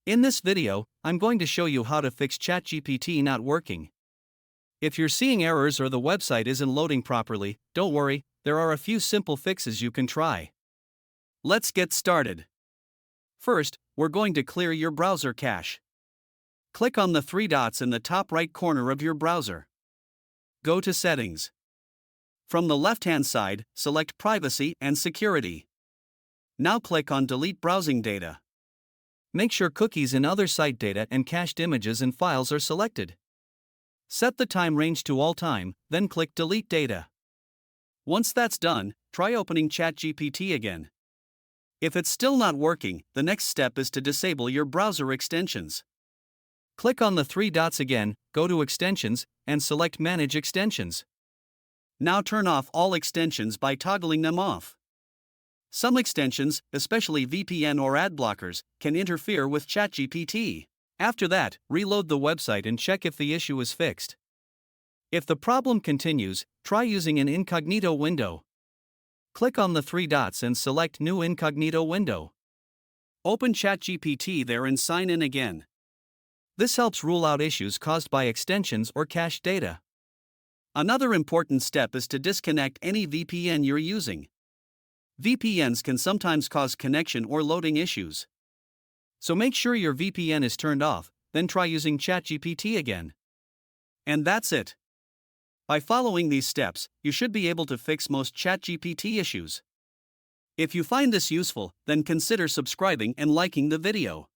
In this video, I'm going to show you how to fix ChatGPT not working. If you're seeing errors or the website isn't loading properly, don't worry, there are a few simple fixes you can try. Let's get started. First, we're going to clear your browser cache. Click on the three dots in the top right corner of your browser. Go to Settings. From the left-hand side, select Privacy and Security. Now click on Delete Browsing Data. Make sure cookies and other site data and cached images and files are selected. Set the time range to all time, then click Delete Data. Once that's done, try opening ChatGPT again. If it's still not working, the next step is to disable your browser extensions. Click on the three dots again, go to Extensions, and select Manage Extensions. Now turn off all extensions by toggling them off. Some extensions, especially VPN or ad blockers, can interfere with ChatGPT. After that, reload the website and check if the issue is fixed. If the problem continues, try using an incognito window. Click on the three dots and select New Incognito Window. Open ChatGPT there and sign in again. This helps rule out issues caused by extensions or cached data. Another important step is to disconnect any VPN you're using. VPNs can sometimes cause connection or loading issues. So make sure your VPN is turned off, then try using ChatGPT again. And that's it. By following these steps, you should be able to fix most ChatGPT issues. If you find this useful, then consider subscribing and liking the video.